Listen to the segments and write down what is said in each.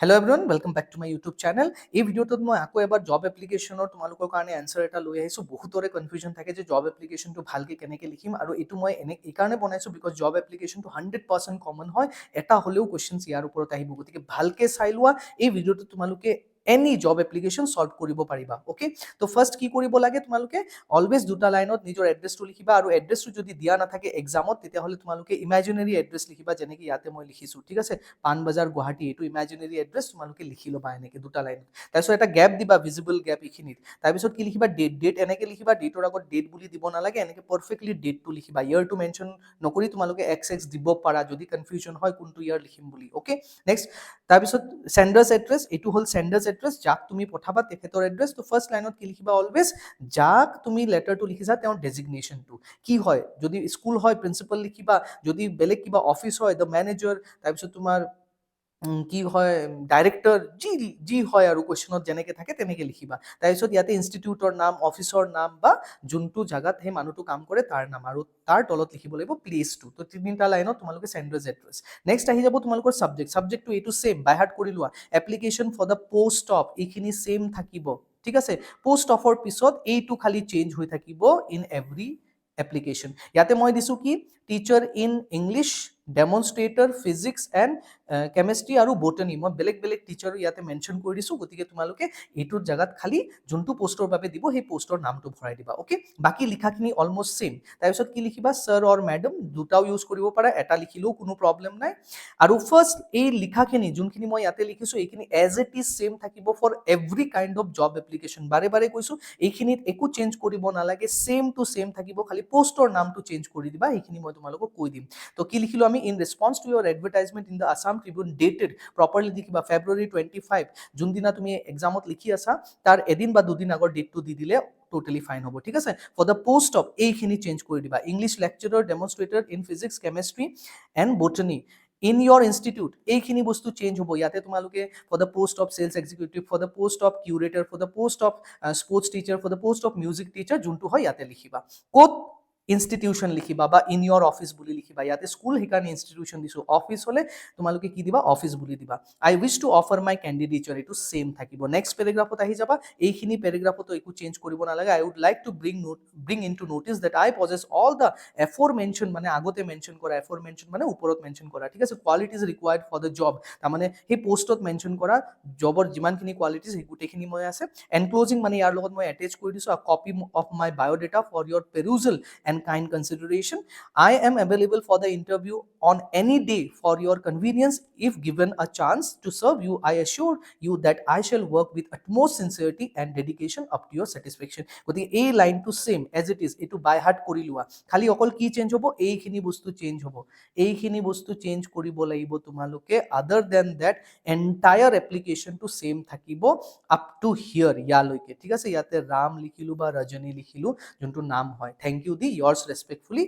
Hello' everyone, welcome back to my YouTube channel. এই ভিডিঅ'টোত মই আকৌ এবাৰ জব এপ্লিকেশ্যনৰ তোমালোকৰ কাৰণে এনচাৰ এটা লৈ আহিছোঁ। বহুতৰে কনফিউজন থাকে যে জব এপ্লিকেশ্যনটো ভালকৈ কেনেকৈ লিখিম, আৰু এইটো মই এইকাৰণে বনাইছোঁ বিকজ জব এপ্লিকেশ্যনটো 100% কমন হয়। এটা হ'লেও কুৱেশ্যনছ ইয়াৰ ওপৰত আহিব, গতিকে ভালকৈ চাই লোৱা। এই ভিডিঅ'টো তোমালোকে এনি জব এপ্লিকেশ্যন ছল্ভ কৰিব পাৰিবা। অ'কে, তো ফাৰ্ষ্ট কি কৰিব লাগে, তোমালোকে অলৱেজ দুটা লাইনত নিজৰ এড্ৰেছটো লিখিবা, আৰু এড্ৰেছটো যদি দিয়া নাথাকে এক্সামত তেতিয়াহ'লে তোমালোকে ইমাজিনেৰী এড্ৰেছ লিখিবা, যেনেকৈ ইয়াতে মই লিখিছোঁ। ঠিক আছে, পাণবজাৰ গুৱাহাটী, এইটো ইমাজিনেৰী এড্ৰেছ তোমালোকে লিখি ল'বা এনেকৈ দুটা লাইনত। তাৰপিছত এটা গেপ দিবা, ভিজিবল গেপ এইখিনিত। তাৰপিছত কি লিখিবা, ডেট এনেকৈ লিখিবা, ডেটৰ আগত ডেট বুলি দিব নালাগে, এনেকৈ পাৰফেক্টলি ডেটটো লিখিবা। ইয়াৰটো মেনশ্যন নকৰি তোমালোকে এক্স দিব পাৰা যদি কনফিউজন হয় কোনটো ইয়াৰ লিখিম বুলি। অ'কে, নেক্সট তাৰপিছত চেণ্ডাৰ্ছ এড্ৰেছ, এইটো হ'ল চেণ্ডাৰ্ছ এড্ৰেছ, যাক তুমি পঠাবা তেখেতৰ এড্ৰেছ। তো ফাৰ্ষ্ট লাইনত কি লিখিবা, অলৱেজ যাক তুমি লেটাৰটো লিখিছা তেওঁৰ ডেজিগনেশ্যনটো কি হয়। যদি স্কুল হয় প্ৰিন্সিপাল লিখিবা, যদি বেলেগ কিবা অফিচ হয় দ্য মেনেজাৰ, তাৰপিছত তোমাৰ কি হয় ডাইৰেক্টৰ, যি হয় আৰু কুৱেশ্যনত যেনেকৈ থাকে তেনেকৈ লিখিবা। তাৰপিছত ইয়াতে ইনষ্টিটিউটৰ নাম, অফিচৰ নাম, বা যোনটো জেগাত সেই মানুহটো কাম কৰে তাৰ নাম, আৰু তাৰ তলত লিখিব লাগিব প্লেচটো। তো তিনিটা লাইনত তোমালোকে চেণ্ডাৰ্ছ এড্ৰেছ। নেক্সট আহি যাব তোমালোকৰ ছাবজেক্টটো এইটো ছেম, বাই হাৰ্ট কৰি লোৱা। Application for the post of, এইখিনি ছেম থাকিব। ঠিক আছে, পোষ্ট অফৰ পিছত এইটো খালি চেঞ্জ হৈ থাকিব ইন এভৰি এপ্লিকেশ্যন। ইয়াতে মই দিছোঁ কি, teacher in English, demonstrator physics and chemistry আৰু বটানী, মই বেলেগ বেলেগ টিচাৰো ইয়াতে মেনশ্যন কৰি দিছোঁ। গতিকে তোমালোকে এইটোৰ জেগাত খালি যোনটো পোষ্টৰ বাবে দিব সেই পোষ্টৰ নামটো ভৰাই দিবা। অ'কে, বাকী লিখাখিনি অলমষ্ট ছেম। তাৰপিছত কি লিখিবা, ছাৰ অৰ মেডাম, দুটাও ইউজ কৰিব পাৰা, এটা লিখিলেও কোনো প্ৰব্লেম নাই। আৰু ফাৰ্ষ্ট এই লিখাখিনি যোনখিনি মই ইয়াতে লিখিছোঁ এইখিনি এজ ইট ইজ ছেম থাকিব for every kind of job application. বাৰে বাৰে কৈছোঁ, এইখিনিত একো চেঞ্জ কৰিব নালাগে, ছেম টু ছেম থাকিব, খালি পোষ্টৰ নামটো চেঞ্জ কৰি দিবা। এইখিনি মই তোমালোকক কৈ দিম। তো কি লিখিলোঁ আমি, in response to your advertisement in the Assam Tribune dated, properly লিখিবা ফেব্ৰুৱাৰী 25, যোনদিনা তুমি এক্সামত লিখি আছা তাৰ এদিন বা দুদিন আগৰ ডেটটো দি দিলে টোটেলি ফাইন হ'ব। ঠিক আছে, ফৰ দ্য পোষ্ট অফ এইখিনি চেঞ্জ কৰি দিবা, ইংলিছ লেকচাৰৰ, demonstrator in physics chemistry and botany in your institute, এইখিনি বস্তু চেঞ্জ হ'ব। ইয়াতে তোমালোকে for the post of sales executive, for the post of curator, for the post of sports teacher, for the post of music teacher, যোনটো হয় ইয়াতে লিখিবা। ক'ত ইনষ্টিটিউশ্যন লিখিবা বা ইন ইয়ৰ অফিচ বুলি লিখিবা। ইয়াতে স্কুল সেইকাৰণে ইনষ্টিটিউশ্যন দিছোঁ, অফিচ হ'লে তোমালোকে কি দিবা, অফিচ বুলি দিবা। আই উইচ টু অফাৰ মাই কেণ্ডিডেটৰ, এইটো ছেম থাকিব। নেক্সট পেৰেগ্ৰাফত আহি যাবা, এইখিনি পেৰেগ্ৰাফতো একো চেঞ্জ কৰিব নালাগে। I would like to bring in to notice that I possess all the aforementioned, মানে আগতে মেনশ্যন কৰা, এফৰ মেনশ্যন মানে ওপৰত মেনশ্যন কৰা। ঠিক আছে, qualities required for the job, তাৰমানে সেই পোষ্টত মেনশ্যন কৰা জবৰ যিমানখিনি কোৱালিটিজ সেই গোটেইখিনি মই আছে। এনক্লজিং মানে ইয়াৰ লগত মই এটেচ কৰি দিছোঁ, a copy of my biodata for your perusal and kind consideration. I am available for the interview on any day for your convenience. If given a chance to serve you, I assure you that I shall work with utmost sincerity and dedication up to your satisfaction. গতিকে এই লাইনটো same as it is, এইটো বাই heart কৰি লোৱা। খালি অকল কি change হ'ব, এইখিনি বস্তু চেঞ্জ হ'ব, এইখিনি বস্তু চেঞ্জ কৰিব লাগিব তোমালোকে। আদাৰ দেন দেট এণ্টায়াৰ এপ্লিকেশ্যনটো ছেম থাকিব আপ টু হিয়াৰ, ইয়ালৈকে। ঠিক আছে, ইয়াতে ৰাম লিখিলোঁ বা ৰজনী লিখিলোঁ, যোনটো নাম হয়। থেংক ইউ দি ইয়াৰ্ছ ৰেছপেক্টফুলি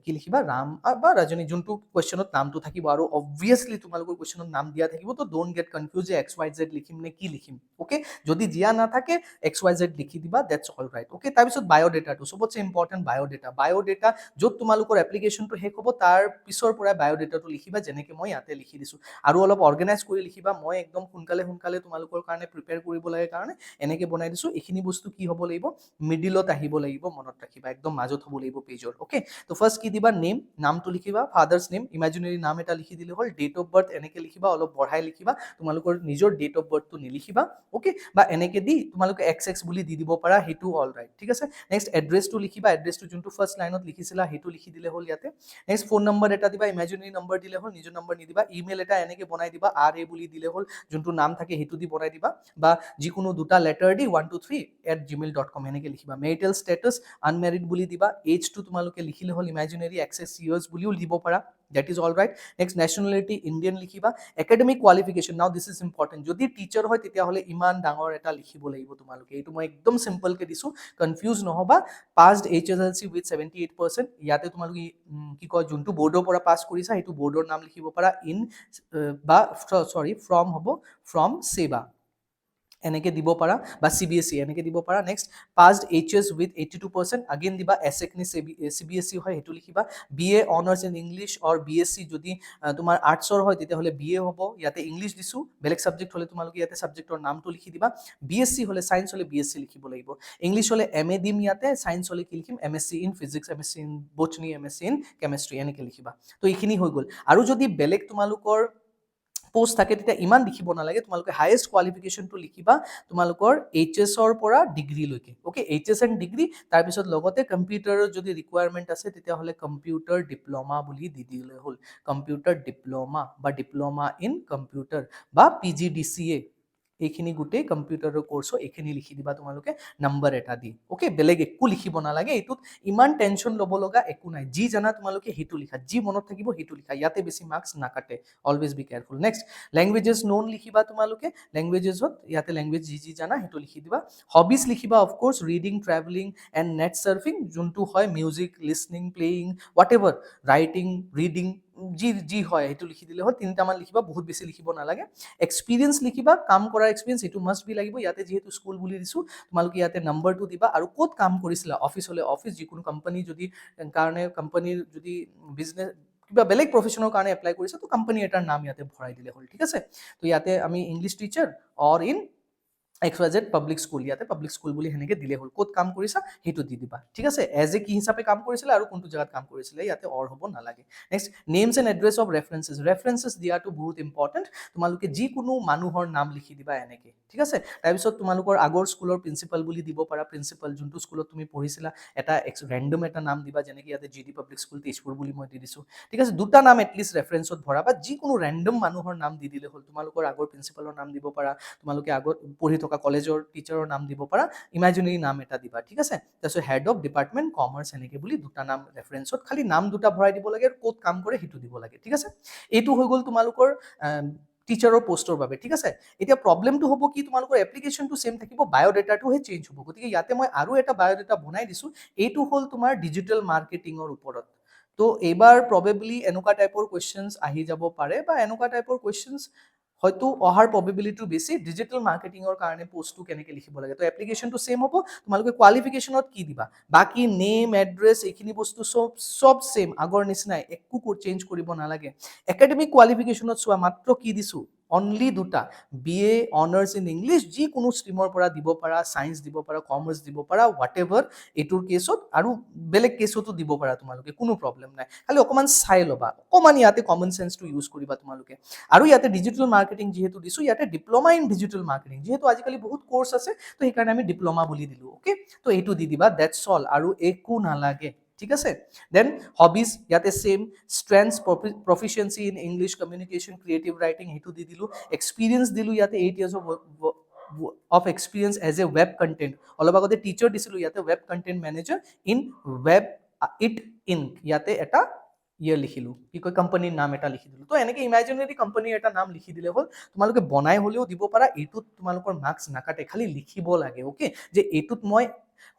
কি লিখিবা, ৰাম বা ৰজনী, যোনটো কুৱেশ্যনত নামটো থাকিব। আৰু অবভিয়াছলি তোমালোকৰ কুৱেশ্যনত নাম দিয়া থাকিব, তো ডোন্ট গেট কনফিউজ যে XYZ লিখিম নে কি লিখিম। অ'কে, যদি দিয়া নাথাকে XYZ লিখি দিবা, ডেটছ অল ৰাইট। অ'কে, তাৰপিছত বায়'ডেটাটো চবতছে ইম্পৰ্টেণ্ট, বায়'ডেটা য'ত তোমালোকৰ এপ্লিকেশ্যনটো শেষ হ'ব তাৰ পিছৰ পৰাই বায়'ডেটাটো লিখিবা, যেনেকৈ মই ইয়াতে লিখি দিছোঁ। আৰু অলপ অৰ্গেনাইজ কৰি লিখিবা, মই একদম সোনকালে তোমালোকৰ কাৰণে প্ৰিপেয়াৰ কৰিব লাগে কাৰণে এনেকৈ বনাই দিছোঁ। এইখিনি বস্তু কি হ'ব লাগিব, মিডিলত আহিব লাগিব, মনত ৰাখিবা, একদম মাজত হ'ব লাগিব পেজৰ। অ'কে, তো ফাৰ্ষ্ট কি দিবা, নেম, নামটো লিখিবা, ফাদাৰ্ছ নেম, ইমাজিনেৰী নাম এটা লিখি দিলে হ'ল। ডেট অফ বাৰ্থ এনেকৈ লিখিবা, অলপ বঢ়াই লিখিবা, তোমালোকৰ নিজৰ ডেট অফ বাৰ্থটো নিলিখিবা। অ'কে, বা এনেকৈ দি তোমালোকে XX বুলি দি দিব পাৰা, সেইটো অল ৰাইট। ঠিক আছে, নেক্সট এড্ৰেছটো লিখিবা, এড্ৰেছটো যোনটো ফাৰ্ষ্ট লাইনত লিখিছিলা সেইটো লিখি দিলে হ'ল ইয়াতে। নেক্সট ফোন নম্বৰ এটা দিবা, ইমাজিনেৰী নম্বৰ দিলে হ'ল, নিজৰ নম্বৰ নিদিবা। ইমেইল এটা এনেকৈ বনাই দিবা, RA বুলি দিলে হ'ল, যোনটো নাম থাকে সেইটো দি বনাই দিবা, বা যিকোনো দুটা লেটাৰ দি 123@gmail.com এনেকৈ লিখিবা। মেৰিটেল ষ্টেটাছ আনমেৰিড বুলি দিবা, এইজটো তোমালোকে লিখিলে হ'ল, ইমাজিনেৰী XX ইয়াৰ্ছ বুলিও দিব পাৰা, date is all right. Next nationality Indian লিখিবা। Academic qualification, now this is important, যদি টিচাৰ হয় তেতিয়াহ'লে ইমান ডাঙৰ এটা লিখিব লাগিব তোমালোকে। এইটো মই একদম চিম্পলকৈ দিছোঁ, কনফিউজ নহ'বা। পাছড HSLC উইথ 78%, ইয়াতে তোমালোকে কি কয়, যোনটো বৰ্ডৰ পৰা পাছ কৰিছা সেইটো বৰ্ডৰ নাম লিখিব পাৰা, ইন বা ফ্ৰম হ'ব, ফ্ৰম ছেবা। এনেকে দিব পাৰা বা CBSE এনেকে দিব পাৰা। Next passed HS with 82%, again দিবা এছেক নে CBSE হয় সেইটো লিখিবা। BA honours in English or BSc যদি তোমাৰ আৰ্টছৰ হয় তেতিয়াহ'লে BA হ'ব, ইয়াতে ইংলিছ দিছোঁ, বেলেগ ছাবজেক্ট হ'লে তোমালোকে ইয়াতে ছাবজেক্টৰ নামটো লিখি দিবা। BSc হ'লে ছায়েন্স হ'লে BSc লিখিব লাগিব, ইংলিছ হ'লে MA দিম ইয়াতে, ছায়েন্স হ'লে কি লিখিম MSc in physics, MSc in botany, MSc in chemistry এনেকে লিখিবা। তো এইখিনি হৈ গ'ল। আৰু যদি বেলেগ তোমালোকৰ পোষ্ট থাকে তেতিয়া ইমান লিখিব নালাগে, তোমালোকে হাইয়েষ্ট কোৱালিফিকেশ্যনটো লিখিবা তোমালোকৰ HSৰ পৰা ডিগ্ৰীলৈকে, অ'কে, HS এণ্ড ডিগ্ৰী, তাৰপিছত লগতে কম্পিউটাৰৰ যদি ৰিকুৱাৰমেণ্ট আছে তেতিয়াহ'লে কম্পিউটাৰ ডিপ্ল'মা বুলি দি দিলে হ'ল, কম্পিউটাৰ ডিপ্ল'মা বা ডিপ্ল'মা ইন কম্পিউটাৰ বা PGDCA, এইখিনি গোটেই কম্পিউটাৰৰ কোৰ্চৰ এইখিনি লিখি দিবা তোমালোকে নাম্বাৰ এটা দি, অ'কে, বেলেগ একো লিখিব নালাগে, এইটোত ইমান টেনশ্যন ল'ব লগা একো নাই, যি জানা তোমালোকে সেইটো লিখা, যি মনত থাকিব সেইটো লিখা, ইয়াতে বেছি মাৰ্কছ নাকাটে, always be careful. Next languages known লিখিবা তোমালোকে, লেংগুৱেজেছত ইয়াতে লেংগুৱেজ যি জানা সেইটো লিখি দিবা। হবিজ লিখিবা of course reading, travelling and net surfing, যোনটো হয় music, listening, playing, whatever, writing, reading, যি হয় সেইটো লিখি দিলে হ'ল, তিনিটামান লিখিবা, বহুত বেছি লিখিব নালাগে। এক্সপিৰিয়েঞ্চ লিখিবা, কাম কৰাৰ এক্সপিৰিয়েঞ্চ, এইটো মাষ্ট বি লাগিব, ইয়াতে যিহেতু স্কুল বুলি দিছোঁ তোমালোকে ইয়াতে নম্বৰটো দিবা, আৰু ক'ত কাম কৰিছিলা, অফিচ হ'লে অফিচ, যিকোনো কোম্পানী যদি কাৰণে কোম্পানীৰ যদি বিজনেছ কিবা বেলেগ প্ৰফেশ্যনৰ কাৰণে এপ্লাই কৰিছে তো কোম্পানী এটাৰ নাম ইয়াতে ভৰাই দিলে হ'ল, ঠিক আছে। তো ইয়াতে আমি English teacher or in XYZ public school, ইয়াতে পাব্লিক স্কুল বুলি সেনেকে দিলে হ'ল, ক'ত কাম কৰিছা সেইটো দি দিবা, ঠিক আছে। এজ এ কি হিচাপে কাম কৰিছিলে আৰু কোনটো জেগাত কাম কৰিছিলে, ইয়াতে অৰ হ'ব নালাগে। Next names and address of references, references দিয়াটো বহুত ইম্পৰ্টেণ্ট, তোমালোকে যিকোনো মানুহৰ নাম লিখি দিবা এনেকে, ঠিক আছে। তাৰপিছত তোমালোকৰ আগৰ স্কুলৰ প্ৰিন্সিপাল বুলি দিব পাৰা, প্ৰিন্সিপাল যোনটো স্কুলত তুমি পঢ়িছিলা, এটা ৰেণ্ডম এটা নাম দিবা, যেনেকে ইয়াতে GD পাব্লিক স্কুল তেজপুৰ বুলি মই দি দিছোঁ, ঠিক আছে। দুটা নাম এটলিষ্ট ৰেফাৰেঞ্চত ভৰাবা, যিকোনো ৰেণ্ডম মানুহৰ নাম দি দিলে হ'ল, তোমালোকৰ আগৰ প্ৰিন্সিপালৰ নাম দিব পাৰা, তোমালোকে আগত পঢ়ি থকা কলেজৰ টিচাৰৰ নাম দিব পাৰা, ইমাজিনেৰী নাম এটা দিবা, ঠিক আছে। তাৰপিছত হেড অফ ডিপাৰ্টমেণ্ট কমাৰ্চ এনেকে বুলি দুটা নাম ৰেফাৰেঞ্চত, খালি নাম দুটা ভৰাই দিব লাগে আৰু ক'ত কাম কৰে সেইটো দিব লাগে, ঠিক আছে। এইটো হৈ গ'ল তোমালোকৰ টিচাৰৰ পোষ্টৰ বাবে, ঠিক আছে। এতিয়া প্ৰব্লেমটো হ'ব কি, তোমালোকৰ এপ্লিকেশ্যনটো ছেম থাকিব, বায়'ডেটাটোহে চেঞ্জ হ'ব, গতিকে ইয়াতে মই আৰু এটা বায়'ডেটা বনাই দিছোঁ, এইটো হ'ল তোমাৰ ডিজিটেল মাৰ্কেটিঙৰ ওপৰত। তো এইবাৰ প্ৰবেবলি এনেকুৱা টাইপৰ কুৱেশ্যনছ আহি যাব পাৰে, বা এনেকুৱা টাইপৰ কুৱেশ্যনছ হয়তো অহাৰ প্ৰবেবিলিটি বেছি, ডিজিটেল মাৰ্কেটিঙৰ কাৰণে পোষ্টটো কেনেকৈ লিখিব লাগে। তো এপ্লিকেশ্যনটো ছেম হ'ব, তোমালোকে কোৱালিফিকেশ্যনত কি দিবা, বাকী নেম, এড্ৰেছ, এইখিনি বস্তু চব ছেম, আগৰ নিচিনাই, একো চেঞ্জ কৰিব নালাগে। একাডেমিক কোৱালিফিকেশ্যনত চোৱা, মাত্ৰ কি দিছোঁ, অনলি দুটা, BA অনাৰ্ছ ইন ইংলিছ, যিকোনো ষ্ট্ৰীমৰ পৰা দিব পাৰা, ছায়েন্স দিব পাৰা, কমাৰ্চ দিব পাৰা, হোৱাট এভাৰ, এইটোৰ কেছত আৰু বেলেগ কেছতো দিব পাৰা তোমালোকে, কোনো প্ৰব্লেম নাই, খালি অকণমান চাই ল'বা, অকণমান ইয়াতে কমন চেন্সটো ইউজ কৰিবা তোমালোকে। আৰু ইয়াতে ডিজিটেল মাৰ্কেটিং যিহেতু দিছোঁ, ইয়াতে ডিপ্ল'মা ইন ডিজিটেল মাৰ্কেটিং, যিহেতু আজিকালি বহুত কোৰ্চ আছে, তো সেইকাৰণে আমি ডিপ্ল'মা বুলি দিলোঁ, অ'কে। তো এইটো দি দিবা, ডেটছ অল, আৰু একো নালাগে, ঠিক আছে। দেন হবিজ ইয়াতে same, strengths, proficiency in English communication, creative writing, সেইটো দি দিলোঁ। এক্সপিৰিয়েঞ্চ দিলোঁ ইয়াতে 8 years of experience as a web content, অলপ আগতে টিচাৰ দিছিলোঁ, ইয়াতে web content manager in web it inc, ইয়াতে এটা লিখিলোঁ, কি কয় কোম্পানীৰ নাম এটা লিখি দিলোঁ। তো এনেকৈ ইমাজিনেৰী কোম্পানীৰ এটা নাম লিখি দিলে হ'ল, তোমালোকে বনাই হ'লেও দিব পাৰা, এইটোত তোমালোকৰ মাৰ্কছ নাকাটে, খালি লিখিব লাগে, অ'কে, যে এইটোত মই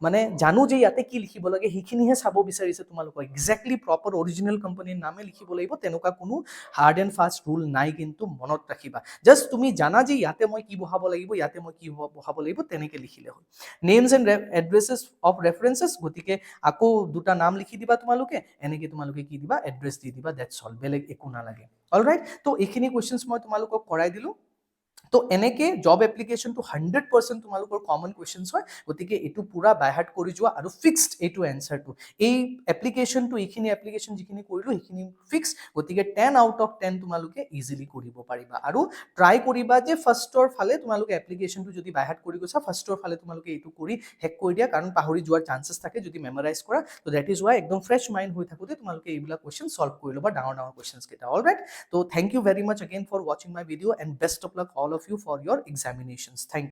মানে জানো যে ইয়াতে কি লিখিব লাগে, সেইখিনিহে চাব বিচাৰিছে তোমালোকক, এক্সেক্টলি প্ৰপাৰ অৰিজিনেল কোম্পানীৰ নামে লিখিব লাগিব, তেনেকুৱা কোনো হাৰ্ড এণ্ড ফাষ্ট ৰুল নাই, কিন্তু মনত ৰাখিবা, জাষ্ট তুমি জানা যে ইয়াতে মই কি বহাব লাগিব, ইয়াতে মই কি বহাব লাগিব, তেনেকৈ লিখিলে হ'ল। নেমছ এণ্ড এড্ৰেছেছ অফ ৰেফাৰেঞ্চেছ, গতিকে আকৌ দুটা নাম লিখি দিবা তোমালোকে, এনেকৈ তোমালোকে কি দিবা, এড্ৰেছ দি দিবা, ডেটছ অল, বেলেগ একো নালাগে, অলৰাইট। তো এইখিনি কুৱেশ্যনছ মই তোমালোকক কৰাই দিলোঁ। তো এনেকে জব এপ্লিকেশ্যনটো 100% তোমালোকৰ কমন কুৱেশ্যনছ হয়, গতিকে এইটো পুৰা বাইহাৰ্ট কৰি যোৱা, আৰু ফিক্সড এইটো এনচাৰটো, এই এপ্লিকেশ্যনটো, এইখিনি এপ্লিকেশ্যন যিখিনি কৰিলোঁ সেইখিনি ফিক্স, গতিকে 10 out of 10 তোমালোকে ইজিলি কৰিব পাৰিবা। আৰু ট্ৰাই কৰিবা যে ফাৰ্ষ্টৰ ফালে তোমালোকে এপ্লিকেশ্যনটো যদি বাইহাৰ্ট কৰি গৈছা, ফাৰ্ষ্টৰ ফালে তোমালোকে এইটো কৰি শেষ কৰি দিয়া, কাৰণ পাহৰি যোৱাৰ চান্সেছ থাকে যদি মেমৰাইজ কৰা। তো দেট ইজ ৱাই একদম ফ্ৰেছ মাইণ্ড হৈ থাকোঁতে তোমালোকে এইবিলাক কুৱেশ্যন ছল্ভ কৰি ল'বা, ডাঙৰ কুৱেশ্যনছ কেইটা, অলৰাইট। তো thank you very much again for watching my video, and best of luck all of you for your examinations. Thank you.